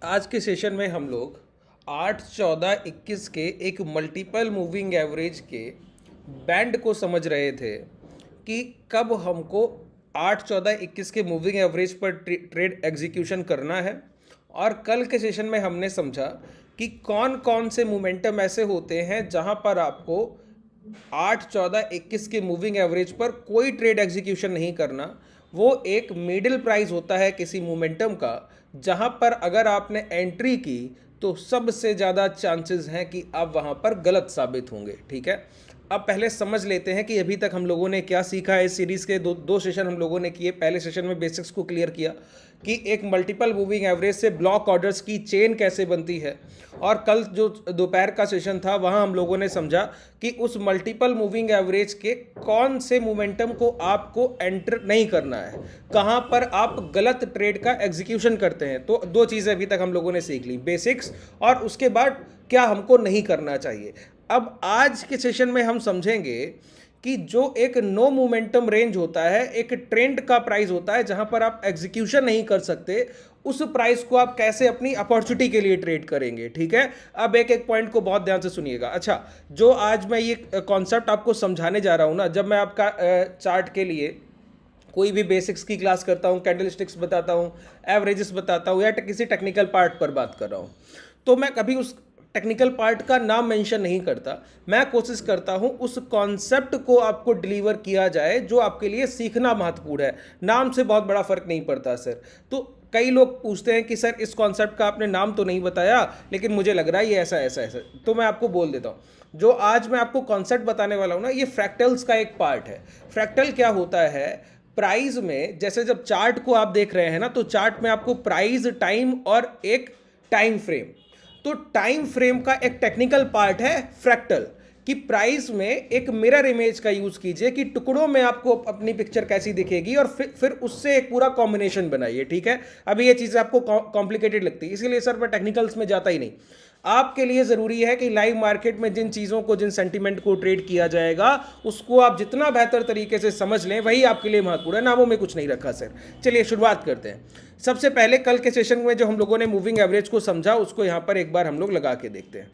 आज के सेशन में हम लोग 8, 14, 21 के एक मल्टीपल मूविंग एवरेज के बैंड को समझ रहे थे कि कब हमको 8, 14, 21 के मूविंग एवरेज पर ट्रेड एग्जीक्यूशन करना है। और कल के सेशन में हमने समझा कि कौन कौन से मोमेंटम ऐसे होते हैं जहां पर आपको 8, 14, 21 के मूविंग एवरेज पर कोई ट्रेड एग्जीक्यूशन नहीं करना। वो एक मिडिल प्राइस होता है किसी मोमेंटम का, जहां पर अगर आपने एंट्री की तो सबसे ज़्यादा चांसेस हैं कि आप वहां पर गलत साबित होंगे। ठीक है, अब पहले समझ लेते हैं कि अभी तक हम लोगों ने क्या सीखा है। इस सीरीज़ के दो सेशन हम लोगों ने किए। पहले सेशन में बेसिक्स को क्लियर किया कि एक मल्टीपल मूविंग एवरेज से ब्लॉक ऑर्डर्स की चेन कैसे बनती है, और कल जो दोपहर का सेशन था वहां हम लोगों ने समझा कि उस मल्टीपल मूविंग एवरेज के कौन से मोमेंटम को आपको एंटर नहीं करना है, कहां पर आप गलत ट्रेड का एग्जीक्यूशन करते हैं। तो दो चीज़ें अभी तक हम लोगों ने सीख ली, बेसिक्स और उसके बाद क्या हमको नहीं करना चाहिए। अब आज के सेशन में हम समझेंगे कि जो एक नो मोमेंटम रेंज होता है, एक ट्रेंड का प्राइस होता है जहां पर आप एग्जीक्यूशन नहीं कर सकते, उस प्राइस को आप कैसे अपनी अपॉर्चुनिटी के लिए ट्रेड करेंगे। ठीक है, अब एक एक पॉइंट को बहुत ध्यान से सुनिएगा। अच्छा, जो आज मैं ये कॉन्सेप्ट आपको समझाने जा रहा हूं ना, जब मैं आपका चार्ट के लिए कोई भी बेसिक्स की क्लास करता हूं, कैंडल स्टिक्स बताता हूं, एवरेजेस बताता हूं, या किसी टेक्निकल पार्ट पर बात कर रहा हूं, तो मैं कभी उस टेक्निकल पार्ट का नाम मेंशन नहीं करता। मैं कोशिश करता हूं उस कॉन्सेप्ट को आपको डिलीवर किया जाए जो आपके लिए सीखना महत्वपूर्ण है। नाम से बहुत बड़ा फर्क नहीं पड़ता सर। तो कई लोग पूछते हैं कि सर इस कॉन्सेप्ट का आपने नाम तो नहीं बताया, लेकिन मुझे लग रहा है ये ऐसा ऐसा ऐसा। तो मैं आपको बोल देता हूं, जो आज मैं आपको कॉन्सेप्ट बताने वाला हूं ना, ये फ्रैक्टल्स का एक पार्ट है। फ्रैक्टल क्या होता है? प्राइस में जैसे जब चार्ट को आप देख रहे हैं ना, तो चार्ट में आपको प्राइस, टाइम और एक टाइम फ्रेम, तो टाइम फ्रेम का एक टेक्निकल पार्ट है फ्रैक्टल। कि प्राइस में एक मिरर इमेज का यूज कीजिए कि टुकड़ों में आपको अपनी पिक्चर कैसी दिखेगी, और फिर उससे एक पूरा कॉम्बिनेशन बनाइए। ठीक है, अभी ये चीजें आपको कॉम्प्लिकेटेड लगती है, इसीलिए सर मैं टेक्निकल्स में जाता ही नहीं। आपके लिए जरूरी है कि लाइव मार्केट में जिन चीजों को, जिन सेंटीमेंट को ट्रेड किया जाएगा, उसको आप जितना बेहतर तरीके से समझ लें, वही आपके लिए महत्वपूर्ण है। नामों में कुछ नहीं रखा सर। चलिए शुरुआत करते हैं। सबसे पहले कल के सेशन में जो हम लोगों ने मूविंग एवरेज को समझा, उसको यहां पर एक बार हम लोग लगा के देखते हैं।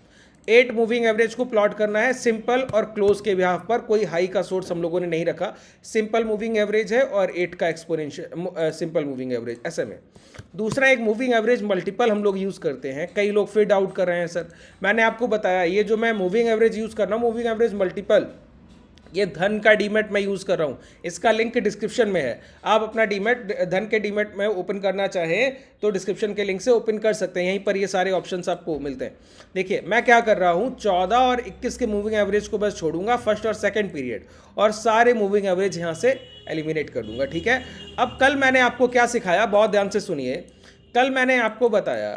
8 मूविंग एवरेज को प्लॉट करना है सिंपल और क्लोज के बिहाफ पर। कोई हाई का सोर्स हम लोगों ने नहीं रखा। सिंपल मूविंग एवरेज है और 8 का एक्सपोनेंशियल सिंपल मूविंग एवरेज ऐसे में। दूसरा, एक मूविंग एवरेज मल्टीपल हम लोग यूज करते हैं। कई लोग फिर डाउट कर रहे हैं सर, मैंने आपको बताया ये जो मैं मूविंग एवरेज यूज कर रहा हूं, मूविंग एवरेज मल्टीपल, ये धन का डीमेट मैं यूज़ कर रहा हूँ। इसका लिंक डिस्क्रिप्शन में है। आप अपना डीमेट, धन के डीमेट में ओपन करना चाहें तो डिस्क्रिप्शन के लिंक से ओपन कर सकते हैं। यहीं पर ये सारे ऑप्शंस आपको मिलते हैं। देखिए मैं क्या कर रहा हूँ, 14 और 21 के मूविंग एवरेज को बस छोड़ूंगा, फर्स्ट और सेकंड पीरियड, और सारे मूविंग एवरेज यहाँ से एलिमिनेट कर दूंगा। ठीक है, अब कल मैंने आपको क्या सिखाया, बहुत ध्यान से सुनिए। कल मैंने आपको बताया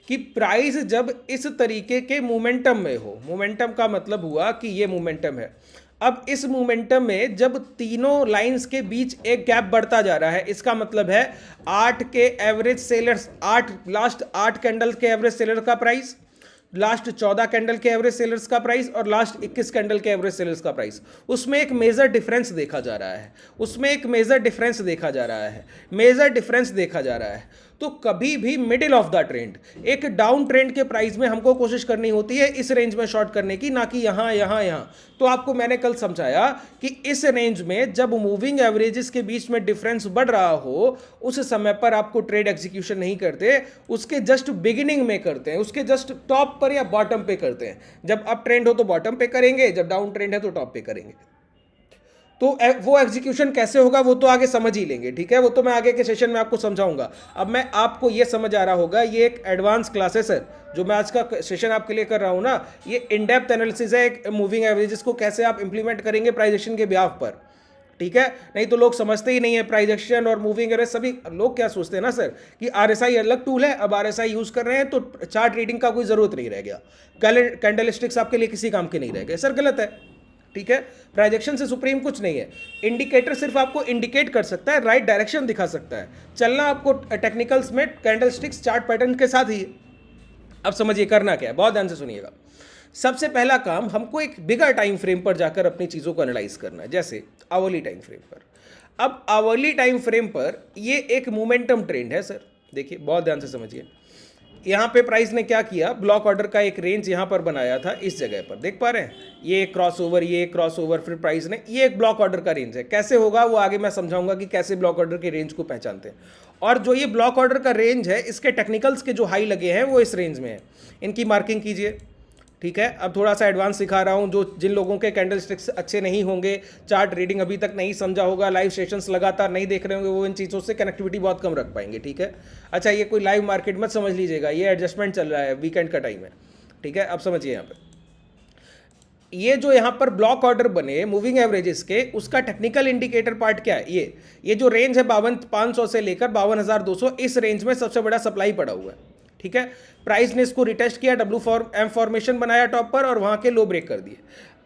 कि प्राइस जब इस तरीके के मोमेंटम में हो, मोमेंटम का मतलब हुआ कि ये मोमेंटम है। अब इस मोमेंटम में जब तीनों लाइंस के बीच एक गैप बढ़ता जा रहा है, इसका मतलब है 8 के एवरेज सेलर्स, 8 लास्ट 8 कैंडल के एवरेज सेलर का प्राइस, लास्ट 14 कैंडल के एवरेज सेलर्स का प्राइस, और लास्ट 21 कैंडल के एवरेज सेलर्स का प्राइस, उसमें एक मेजर डिफरेंस देखा जा रहा है। उसमें एक मेजर डिफरेंस देखा जा रहा है, मेजर डिफरेंस देखा जा रहा है। तो कभी भी मिडिल ऑफ द ट्रेंड, एक डाउन ट्रेंड के प्राइस में हमको कोशिश करनी होती है इस रेंज में शॉर्ट करने की, ना कि यहां यहां यहां। तो आपको मैंने कल समझाया कि इस रेंज में जब मूविंग एवरेजेस के बीच में डिफरेंस बढ़ रहा हो, उस समय पर आपको ट्रेड एग्जीक्यूशन नहीं करते, उसके जस्ट बिगिनिंग में करते हैं, उसके जस्ट टॉप पर या बॉटम पे करते हैं। जब अप ट्रेंड हो तो बॉटम पे करेंगे, जब डाउन ट्रेंड है तो टॉप पे करेंगे। तो वो एग्जीक्यूशन कैसे होगा वो तो आगे समझ ही लेंगे। ठीक है, वो तो मैं आगे के सेशन में आपको समझाऊंगा। अब मैं आपको ये समझ आ रहा होगा, ये एक एडवांस क्लासेस है जो मैं आज का सेशन आपके लिए कर रहा हूं ना। ये इन डेप्थ एनालिसिस है एक मूविंग एवरेजेस को कैसे आप इंप्लीमेंट करेंगे प्राइस एक्शन के बिहाफ पर। ठीक है, नहीं तो लोग समझते ही नहीं है प्राइस एक्शन और मूविंग एवरेज। सभी लोग क्या सोचते हैं ना सर कि आरएसआई अलग टूल है, अब आरएसआई यूज कर रहे हैं तो चार्ट रीडिंग का कोई जरूरत नहीं रह गया, कैंडल स्टिक्स आपके लिए किसी काम के नहीं रह गए। सर गलत है। ठीक है, प्राइजेक्शन से सुप्रीम कुछ नहीं है। इंडिकेटर सिर्फ आपको इंडिकेट कर सकता है, राइट डायरेक्शन दिखा सकता है। चलना आपको टेक्निकल्स में कैंडल स्टिक्स चार्ट पैटर्न के साथ ही है। अब समझिए करना क्या है, बहुत ध्यान से सुनिएगा। सबसे पहला काम, हमको एक बिगर टाइम फ्रेम पर जाकर अपनी चीजों को एनालाइज करना है, जैसे आवरली टाइम फ्रेम पर। अब आवरली टाइम फ्रेम पर ये एक मोमेंटम ट्रेंड है सर। देखिए बहुत ध्यान से समझिए, यहाँ पे प्राइस ने क्या किया, ब्लॉक ऑर्डर का एक रेंज यहाँ पर बनाया था इस जगह पर, देख पा रहे हैं, ये एक क्रॉस ओवर, ये एक क्रॉस ओवर, फिर प्राइस ने, ये एक ब्लॉक ऑर्डर का रेंज है। कैसे होगा वो आगे मैं समझाऊंगा कि कैसे ब्लॉक ऑर्डर के रेंज को पहचानते हैं। और जो ये ब्लॉक ऑर्डर का रेंज है, इसके टेक्निकल्स के जो हाई लगे हैं वो इस रेंज में है, इनकी मार्किंग कीजिए। ठीक है, अब थोड़ा सा एडवांस सिखा रहा हूँ, जो जिन लोगों के कैंडल स्टिक्स अच्छे नहीं होंगे, चार्ट रीडिंग अभी तक नहीं समझा होगा, लाइव सेशंस लगातार नहीं देख रहे होंगे, वो इन चीज़ों से कनेक्टिविटी बहुत कम रख पाएंगे। ठीक है, अच्छा ये कोई लाइव मार्केट मत समझ लीजिएगा, ये एडजस्टमेंट चल रहा है, वीकेंड का टाइम है। ठीक है, अब समझिए यहाँ पर ये जो यहाँ पर ब्लॉक ऑर्डर बने मूविंग एवरेजेस के, उसका टेक्निकल इंडिकेटर पार्ट क्या है, ये जो रेंज है 52,500 से लेकर 52,200, इस रेंज में सबसे बड़ा सप्लाई पड़ा हुआ है। ठीक है, प्राइस ने इसको रिटेस्ट किया, एम फॉर्मेशन बनाया टॉप पर और वहां के लो ब्रेक कर दिए।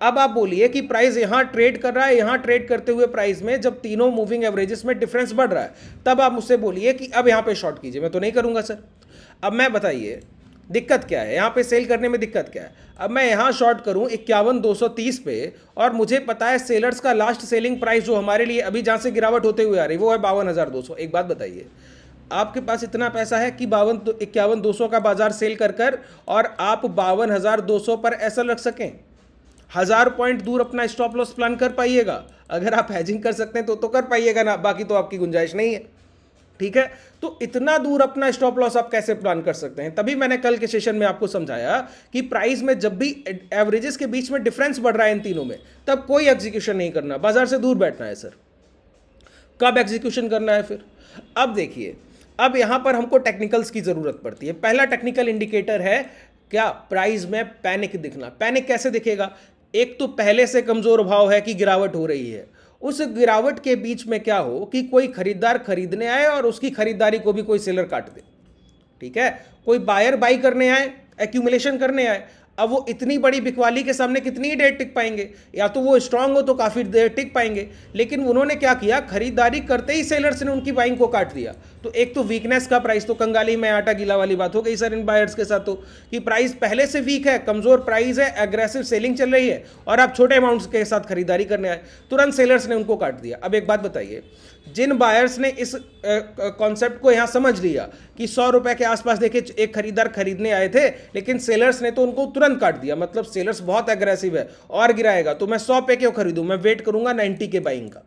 अब आप बोलिए कि प्राइस यहां ट्रेड कर रहा है, यहां ट्रेड करते हुए प्राइस में जब तीनों मूविंग एवरेजेस में डिफरेंस बढ़ रहा है, तब आप मुझसे बोलिए कि अब यहां पे शॉर्ट कीजिए। मैं तो नहीं करूंगा सर। अब मैं बताइए दिक्कत क्या है, यहां पे सेल करने में दिक्कत क्या है। अब मैं यहां शॉर्ट करूं 51,230 पे, और मुझे पता है सेलर्स का लास्ट सेलिंग प्राइस जो हमारे लिए अभी जहां से गिरावट होते हुए आ रही है वो है 52,200। एक बात बताइए, आपके पास इतना पैसा है कि 51,200 का बाजार सेल कर कर और आप 52,200 पर ऐसा रख सकें? 1000 पॉइंट दूर अपना स्टॉप लॉस प्लान कर पाइएगा? अगर आप हैजिंग कर सकते हैं तो कर पाइएगा ना, बाकी तो आपकी गुंजाइश नहीं है। ठीक है, तो इतना दूर अपना स्टॉप लॉस आप कैसे प्लान कर सकते हैं? तभी मैंने कल के सेशन में आपको समझाया कि प्राइस में जब भी एवरेजेस के बीच में डिफरेंस बढ़ रहा है इन तीनों में, तब कोई एग्जीक्यूशन नहीं करना, बाजार से दूर बैठना है। सर कब एग्जीक्यूशन करना है फिर? अब देखिए, अब यहां पर हमको टेक्निकल्स की जरूरत पड़ती है। पहला टेक्निकल इंडिकेटर है क्या, प्राइस में पैनिक दिखना। पैनिक कैसे दिखेगा? एक तो पहले से कमजोर भाव है कि गिरावट हो रही है, उस गिरावट के बीच में क्या हो कि कोई खरीदार खरीदने आए और उसकी खरीदारी को भी कोई सेलर काट दे। ठीक है, कोई बायर बाई करने आए, एक्यूमुलेशन करने आए। अब वो इतनी बड़ी बिकवाली के सामने कितनी देर टिक पाएंगे? या तो वो स्ट्रांग हो तो काफी देर टिक पाएंगे, लेकिन उन्होंने क्या किया, खरीदारी करते ही सेलर्स ने उनकी बाइंग को काट दिया। तो एक तो वीकनेस का प्राइस, तो कंगाली में आटा गीला वाली बात हो गई सर इन बायर्स के साथ, तो कि प्राइस पहले से वीक है, कमजोर प्राइस है, एग्रेसिव सेलिंग चल रही है और आप छोटे अमाउंट्स के साथ खरीदारी करने आए, तुरंत सेलर्स ने उनको काट दिया। अब एक बात बताइए, जिन बायर्स ने इस कॉन्सेप्ट को यहां समझ लिया कि 100 रुपए के आसपास देखे एक खरीदार खरीदने आए थे, लेकिन सेलर्स ने तो उनको तुरंत काट दिया, मतलब सेलर्स बहुत एग्रेसिव है और गिराएगा, तो मैं 100 पे क्यों खरीदूं, मैं वेट करूंगा 90 के बाइंग का।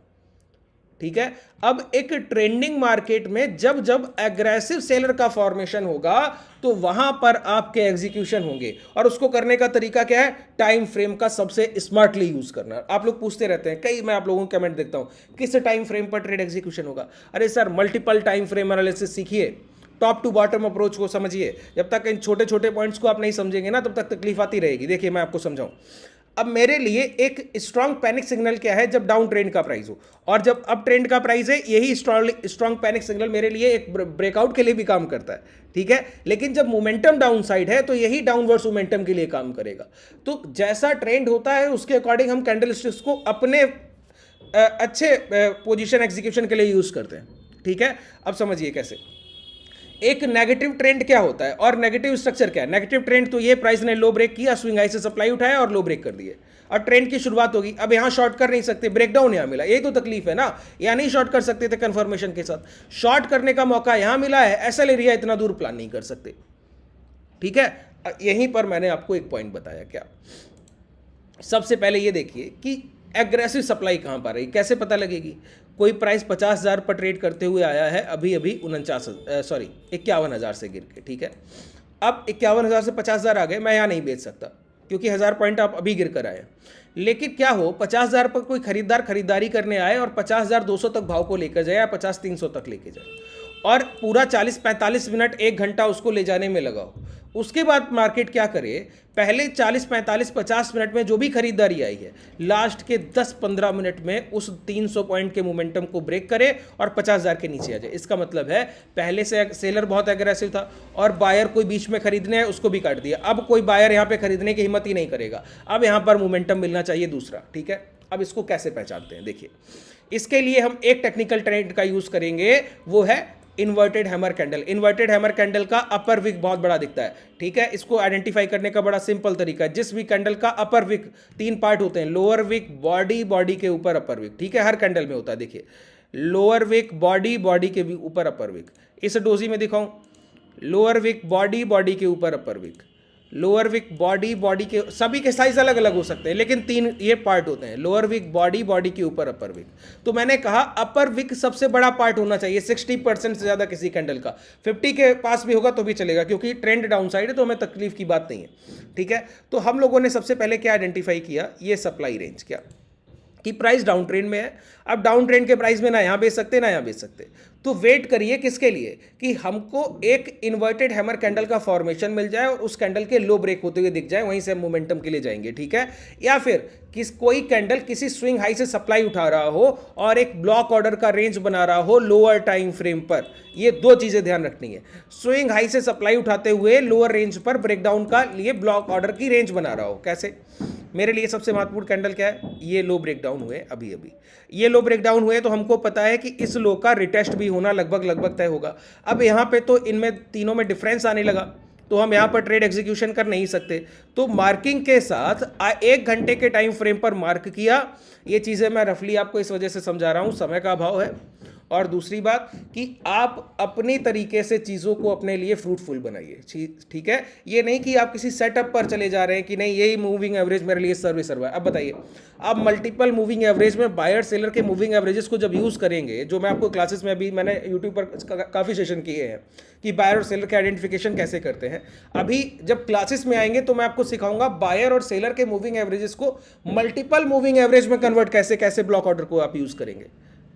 ठीक है, अब एक ट्रेंडिंग मार्केट में जब जब एग्रेसिव सेलर का फॉर्मेशन होगा तो वहां पर आपके एग्जीक्यूशन होंगे, और उसको करने का तरीका क्या है, टाइम फ्रेम का सबसे स्मार्टली यूज करना। आप लोग पूछते रहते हैं, कई मैं आप लोगों के कमेंट देखता हूं किस टाइम फ्रेम पर ट्रेड एग्जीक्यूशन होगा। अरे sir multiple time frame analysis सीखिए, टॉप टू बॉटम अप्रोच को समझिए। जब तक इन छोटे छोटे पॉइंट्स को आप नहीं समझेंगे ना, तब तक तकलीफ आती रहेगी। देखिए मैं आपको समझाऊं, अब मेरे लिए एक स्ट्रॉन्ग पैनिक सिग्नल क्या है, जब डाउन ट्रेंड का प्राइस हो, और जब अप ट्रेंड का प्राइस है, यही स्ट्रॉन्ग पैनिक सिग्नल मेरे लिए एक ब्रेकआउट के लिए भी काम करता है। ठीक है, लेकिन जब मोमेंटम डाउन साइड है तो यही डाउनवर्ड्स मोमेंटम के लिए काम करेगा। तो जैसा ट्रेंड होता है उसके अकॉर्डिंग हम कैंडल स्टिक्स को अपने अच्छे पोजीशन एग्जीक्यूशन के लिए यूज करते हैं। ठीक है, अब समझिए कैसे। एक नेगेटिव ट्रेंड क्या होता है और नेगेटिव स्ट्रक्चर क्या है। नेगेटिव ट्रेंड तो ये, प्राइस ने लो ब्रेक किया, स्विंग हाई से सप्लाई उठाया और लो ब्रेक कर दिए, और ट्रेंड की शुरुआत होगी। अब यहां शॉर्ट कर नहीं सकते, ब्रेकडाउन यहां मिला, यही तो तकलीफ है ना, यहां नहीं शॉर्ट कर सकते थे कंफर्मेशन के साथ, शॉर्ट करने का मौका यहां मिला है, एसएल एरिया इतना दूर प्लान नहीं कर सकते। ठीक है, यहीं पर मैंने आपको एक पॉइंट बताया। क्या, सबसे पहले ये देखिए कि एग्रेसिव सप्लाई कहां पर रही, कैसे पता लगेगी। कोई प्राइस 50,000 पर ट्रेड करते हुए आया है, अभी अभी 51,000 से गिर के। ठीक है, अब 51,000 से 50,000 आ गए, मैं यहाँ नहीं बेच सकता क्योंकि 1000 पॉइंट आप अभी गिर कर आए। लेकिन क्या हो, 50,000 पर कोई खरीदार खरीदारी करने आए और 50,200 तक भाव को लेकर जाए या 50,300 तक लेके जाए, और पूरा 40-45 मिनट 1 घंटा उसको ले जाने में लगाओ। उसके बाद मार्केट क्या करे, पहले 40-45-50 मिनट में जो भी खरीदारी आई है, लास्ट के 10-15 मिनट में उस 300 पॉइंट के मोमेंटम को ब्रेक करे और 50,000 के नीचे आ जाए। इसका मतलब है पहले से सेलर बहुत एग्रेसिव था और बायर कोई बीच में खरीदने है, उसको भी काट दिया। अब कोई बायर यहाँ पे खरीदने की हिम्मत ही नहीं करेगा, अब यहाँ पर मोमेंटम मिलना चाहिए दूसरा। ठीक है, अब इसको कैसे पहचानते हैं, देखिए इसके लिए हम एक टेक्निकल ट्रेंड का यूज करेंगे, वो है inverted hammer candle. Inverted hammer candle का अपर विक बहुत बड़ा दिखता है। ठीक है, इसको आइडेंटिफाई करने का बड़ा सिंपल तरीका है, जिस भी कैंडल का अपर विक, 3 पार्ट होते हैं, लोअर विक, बॉडी, बॉडी के ऊपर अपर विक। ठीक है, हर कैंडल में होता है। देखिए लोअर विक, बॉडी, बॉडी के ऊपर अपर विक। इस डोजी में दिखाऊं, लोअर विक बॉडी, बॉडी के ऊपर upper weak, lower weak body, body के, सभी के साइज अलग अलग हो सकते हैं लेकिन तीन ये पार्ट होते हैं, लोअर विक बॉडी, बॉडी के ऊपर अपर विक। तो मैंने कहा अपर विक सबसे बड़ा पार्ट होना चाहिए 60% से ज़्यादा किसी कैंडल का, 50 के पास भी होगा तो भी चलेगा क्योंकि ट्रेंड डाउन साइड है तो हमें तकलीफ की बात नहीं है, ठीक है। तो हम लोगों ने सबसे पहले क्या आइडेंटिफाई किया, ये सप्लाई रेंज क्या कि प्राइस डाउन ट्रेंड में है। अब डाउन ट्रेंड के प्राइस में ना यहाँ बेच सकते ना यहाँ बेच सकते, तो वेट करिए किसके लिए कि हमको एक इन्वर्टेड हैमर कैंडल का फॉर्मेशन मिल जाए और उस कैंडल के लो ब्रेक होते हुए दिख जाए, वहीं से हम मोमेंटम के लिए जाएंगे, ठीक है। या फिर कोई कैंडल किसी स्विंग हाई से सप्लाई उठा रहा हो और एक ब्लॉक ऑर्डर का रेंज बना रहा हो लोअर टाइम फ्रेम पर, ये दो चीजें ध्यान रखनी है। स्विंग हाई से सप्लाई उठाते हुए लोअर रेंज पर ब्रेकडाउन का लिए ब्लॉक ऑर्डर की रेंज बना रहा हो, कैसे। मेरे लिए सबसे महत्वपूर्ण कैंडल क्या है, ये लो ब्रेकडाउन हुए अभी अभी, ये लो ब्रेकडाउन हुए तो हमको पता है कि इस लो का रिटेस्ट भी होना लगभग तय होगा। अब यहाँ पे तो इनमें तीनों में डिफरेंस आने लगा तो हम यहाँ पर ट्रेड एग्जीक्यूशन कर नहीं सकते, तो मार्किंग के साथ 1 घंटे के टाइम फ्रेम पर मार्क किया। ये चीज़ें मैं रफली आपको इस वजह से समझा रहा हूँ, समय का अभाव है। और दूसरी बात कि आप अपनी तरीके से चीज़ों को अपने लिए फ्रूटफुल बनाइए, ठीक है। ये नहीं कि आप किसी सेटअप पर चले जा रहे हैं कि नहीं यही मूविंग एवरेज मेरे लिए सर्व है। अब बताइए, आप मल्टीपल मूविंग एवरेज में बायर सेलर के मूविंग एवरेजेस को जब यूज़ करेंगे, जो मैं आपको क्लासेस में अभी मैंने यूट्यूब पर काफ़ी सेशन किए हैं कि बायर और सेलर के आइडेंटिफिकेशन कैसे करते हैं, अभी जब क्लासेस में आएंगे तो मैं आपको सिखाऊंगा बायर और सेलर के मूविंग एवरेजेस को मल्टीपल मूविंग एवरेज में कन्वर्ट कैसे ब्लॉक ऑर्डर को आप यूज़ करेंगे,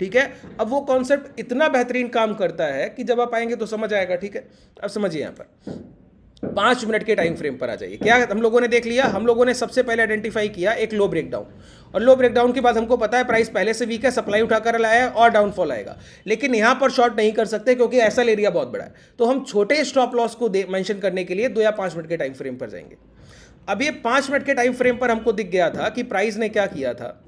ठीक है। अब वो कॉन्सेप्ट इतना बेहतरीन काम करता है कि जब आप आएंगे तो समझ आएगा, ठीक है। अब समझिए, यहाँ पर 5 मिनट के टाइम फ्रेम पर आ जाइए। क्या हम लोगों ने देख लिया, हम लोगों ने सबसे पहले आइडेंटिफाई किया एक लो ब्रेकडाउन, और लो ब्रेकडाउन के बाद हमको पता है प्राइस पहले से वीक है, सप्लाई उठाकर लाया है और डाउनफॉल आएगा, लेकिन यहां पर शॉर्ट नहीं कर सकते क्योंकि ऐसा एरिया बहुत बड़ा है। तो हम छोटे स्टॉप लॉस को मेंशन करने के लिए 2 या 5 मिनट के टाइम फ्रेम पर जाएंगे। अब ये 5 मिनट के टाइम फ्रेम पर हमको दिख गया था कि प्राइस ने क्या किया था,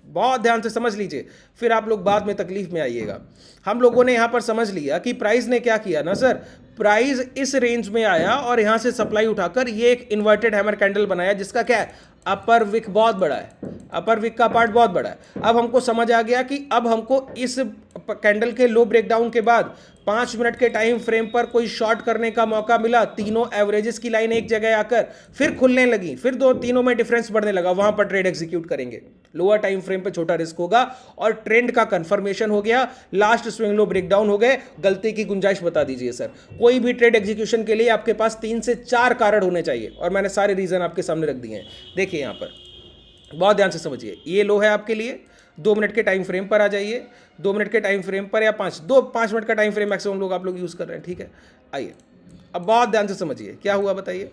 बहुत ध्यान से समझ लीजिए, फिर आप लोग बाद में तकलीफ में आइएगा। हम लोगों ने यहां पर समझ लिया कि प्राइस ने क्या किया ना सर, प्राइस इस रेंज में आया और यहां से सप्लाई उठाकर ये एक इन्वर्टेड हैमर कैंडल बनाया जिसका क्या है, अपर विक बहुत बड़ा है, अपर विक का पार्ट बहुत बड़ा है। अब हमको समझ आ गया कि अब हमको इस कैंडल के लो ब्रेकडाउन के बाद 5 मिनट के टाइम फ्रेम पर कोई शॉर्ट करने का मौका मिला, तीनों एवरेजेस की लाइन एक जगह आकर फिर खुलने लगी, फिर तीनों में डिफरेंस बढ़ने लगा, वहां पर ट्रेड एग्जीक्यूट करेंगे। लोअर टाइम फ्रेम पे छोटा रिस्क होगा और ट्रेंड का कंफर्मेशन हो गया, लास्ट स्विंग लो ब्रेकडाउन हो गए, गलती की गुंजाइश बता दीजिए सर। कोई भी ट्रेड एग्जीक्यूशन के लिए आपके पास 3 से 4 कारण होने चाहिए और मैंने सारे रीजन आपके सामने रख दिए हैं। देखिए यहाँ पर बहुत ध्यान से समझिए, ये लो है आपके लिए, 2 मिनट के टाइम फ्रेम पर आ जाइए, 2 मिनट के टाइम फ्रेम पर या 5 मिनट का टाइम फ्रेम मैक्सिमम लोग आप लोग यूज़ कर रहे हैं, ठीक है। आइए अब बहुत ध्यान से समझिए क्या हुआ बताइए,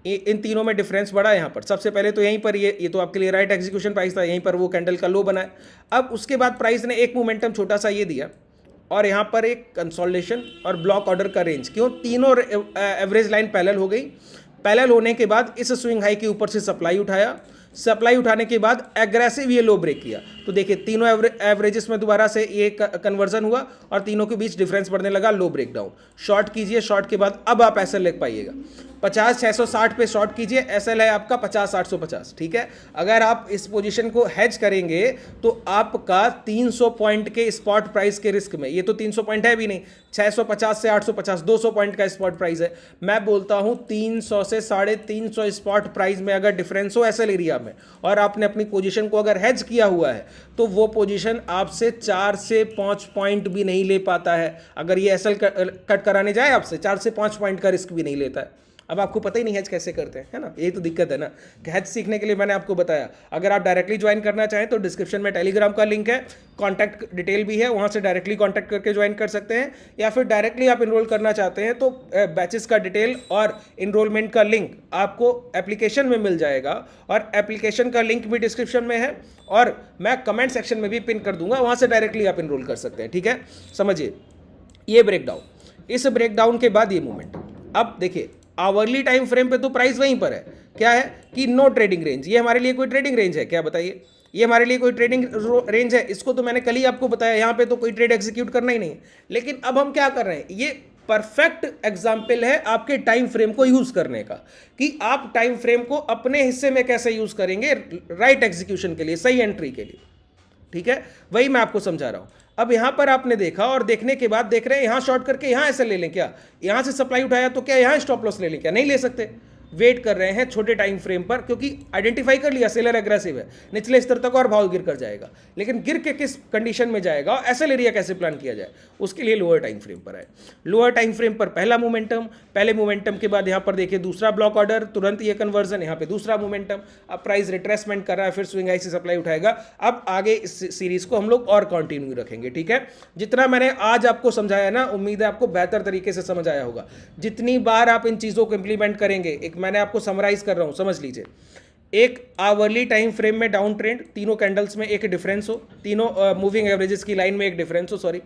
इन तीनों में डिफरेंस बढ़ा। यहाँ पर सबसे पहले तो यहीं पर ये तो आपके लिए राइट एग्जीक्यूशन प्राइस था, यहीं पर वो कैंडल का लो बना है। अब उसके बाद प्राइस ने एक मोमेंटम छोटा सा ये दिया और यहाँ पर एक कंसोलिडेशन और ब्लॉक ऑर्डर का रेंज, क्यों, तीनों एवरेज लाइन पैरेलल हो गई। पैरेलल होने के बाद इस स्विंग हाई के ऊपर से सप्लाई उठाया, सप्लाई उठाने के बाद एग्रेसिव ये लो ब्रेक किया, तो देखिए तीनों एवरेजेस में दोबारा से ये कन्वर्जन हुआ और तीनों के बीच डिफरेंस बढ़ने लगा, लो ब्रेक डाउन। शॉर्ट कीजिए, शॉर्ट के बाद अब आप एसएल ले पाइएगा, 50-660 पे शॉर्ट कीजिए, एसएल है आपका 50-850, ठीक है। अगर आप इस पोजीशन को हेज करेंगे तो आपका 300 पॉइंट के स्पॉट प्राइस के रिस्क में, ये तो 300 पॉइंट है भी नहीं, 650 से 850 200 पॉइंट का स्पॉट प्राइस है। मैं बोलता हूं 300 से 350 स्पॉट प्राइस में अगर डिफरेंस हो एसएल एरिया में और आपने अपनी पोजीशन को अगर हेज किया हुआ है तो वो पोजीशन आपसे 4 से 5 पॉइंट भी नहीं ले पाता है। अगर ये एसएल कट कराने जाए आपसे 4 से 5 पॉइंट का रिस्क भी नहीं लेता है। अब आपको पता ही नहीं हैज कैसे करते हैं, है ना, यही तो दिक्कत है ना। हैज सीखने के लिए मैंने आपको बताया, अगर आप डायरेक्टली ज्वाइन करना चाहें तो डिस्क्रिप्शन में टेलीग्राम का लिंक है, कॉन्टैक्ट डिटेल भी है, वहाँ से डायरेक्टली कॉन्टैक्ट करके ज्वाइन कर सकते हैं, या फिर डायरेक्टली आप इनरोल करना चाहते हैं तो बैचेस का डिटेल और इनरोलमेंट का लिंक आपको एप्लीकेशन में मिल जाएगा, और एप्लीकेशन का लिंक भी डिस्क्रिप्शन में है और मैं कमेंट सेक्शन में भी पिन कर दूंगा, वहाँ से डायरेक्टली आप इनरोल कर सकते हैं, ठीक है। समझिए ये ब्रेकडाउन, इस ब्रेकडाउन के बाद ये मूवमेंट। अब देखिए आवरली टाइम फ्रेम पे तो प्राइस वहीं पर है, क्या है कि नो ट्रेडिंग रेंज, ये हमारे लिए कोई ट्रेडिंग रेंज है क्या बताइए, ये हमारे लिए कोई ट्रेडिंग रेंज है, इसको तो मैंने कल ही आपको बताया, यहाँ पे तो कोई ट्रेड एग्जीक्यूट करना ही नहीं है। लेकिन अब हम क्या कर रहे हैं, ये परफेक्ट एग्जाम्पल है आपके टाइम फ्रेम को यूज करने का, कि आप टाइम फ्रेम को अपने हिस्से में कैसे यूज करेंगे राइट एग्जीक्यूशन के लिए, सही एंट्री के लिए, ठीक है। वही मैं आपको समझा रहा हूं। अब यहाँ पर आपने देखा और देखने के बाद देख रहे हैं यहाँ शॉर्ट करके यहाँ ऐसे ले लें क्या, यहाँ से सप्लाई उठाया तो क्या यहाँ स्टॉप लॉस ले लें क्या, नहीं ले सकते। वेट कर रहे हैं छोटे टाइम फ्रेम पर, क्योंकि आइडेंटिफाई कर लिया सेलर एग्रेसिव है, निचले स्तर तक और भाव गिर कर जाएगा, लेकिन गिर के किस कंडीशन में जाएगा, एसएल एरिया कैसे प्लान किया जाए, उसके लिए लोअर टाइम फ्रेम पर है। लोअर टाइम फ्रेम पर पहला मोमेंटम, पहले मोमेंटम के बाद यहाँ पर देखिए दूसरा ब्लॉक ऑर्डर, तुरंत ये कन्वर्जन, यहाँ पे दूसरा मोमेंटम, अब प्राइस रिट्रेसमेंट कर रहा है, फिर स्विंग हाई से सप्लाई उठाएगा। अब आगे इस सीरीज को हम लोग और कंटिन्यू रखेंगे, ठीक है। जितना मैंने आज आपको समझाया ना, उम्मीद है आपको बेहतर तरीके से समझ आया होगा। जितनी बार आप इन चीज़ों को इंप्लीमेंट करेंगे, एक मैंने आपको समराइज कर रहा हूं, समझ लीजिए। एक आवरली टाइम फ्रेम में डाउन ट्रेंड, तीनों कैंडल्स में एक डिफरेंस हो, तीनों मूविंग एवरेजेस की लाइन में एक डिफरेंस हो, सॉरी,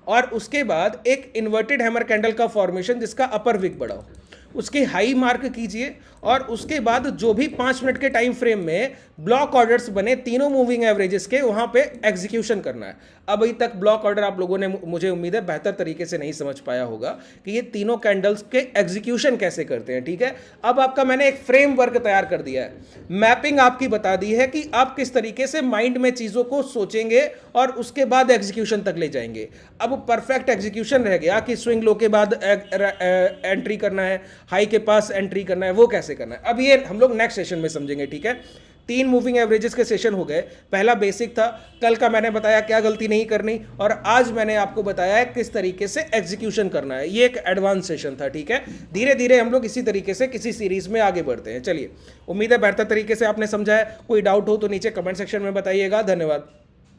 और उसके बाद एक इन्वर्टेड हैमर कैंडल का फॉर्मेशन जिसका अपर विक बड़ा हो, उसकी हाई मार्क कीजिए, और उसके बाद जो भी 5 मिनट के टाइम फ्रेम में ब्लॉक ऑर्डर्स बने तीनों मूविंग एवरेजेस के, वहां पे एग्जीक्यूशन करना है। अभी तक ब्लॉक ऑर्डर आप लोगों ने, मुझे उम्मीद है, बेहतर तरीके से नहीं समझ पाया होगा कि ये तीनों कैंडल्स के एग्जीक्यूशन कैसे करते हैं, ठीक है। अब आपका मैंने एक फ्रेमवर्क तैयार कर दिया है, मैपिंग आपकी बता दी है कि आप किस तरीके से माइंड में चीज़ों को सोचेंगे और उसके बाद एग्जीक्यूशन तक ले जाएंगे। अब परफेक्ट एग्जीक्यूशन रह गया कि स्विंग लो के बाद एंट्री करना है, हाई के पास एंट्री करना है, वो कैसे करना है, अब ये हम लोग नेक्स्ट सेशन में समझेंगे, ठीक है। 3 मूविंग एवरेजेस के सेशन हो गए। पहला बेसिक था, कल का मैंने बताया क्या गलती नहीं करनी, और आज मैंने आपको बताया है किस तरीके से एग्जीक्यूशन करना है। ये एक एडवांस सेशन था, ठीक है। धीरे धीरे हम लोग इसी तरीके से किसी सीरीज में आगे बढ़ते हैं। चलिए, उम्मीद है बेहतर तरीके से आपने समझा है। कोई डाउट हो तो नीचे कमेंट सेक्शन में बताइएगा। धन्यवाद।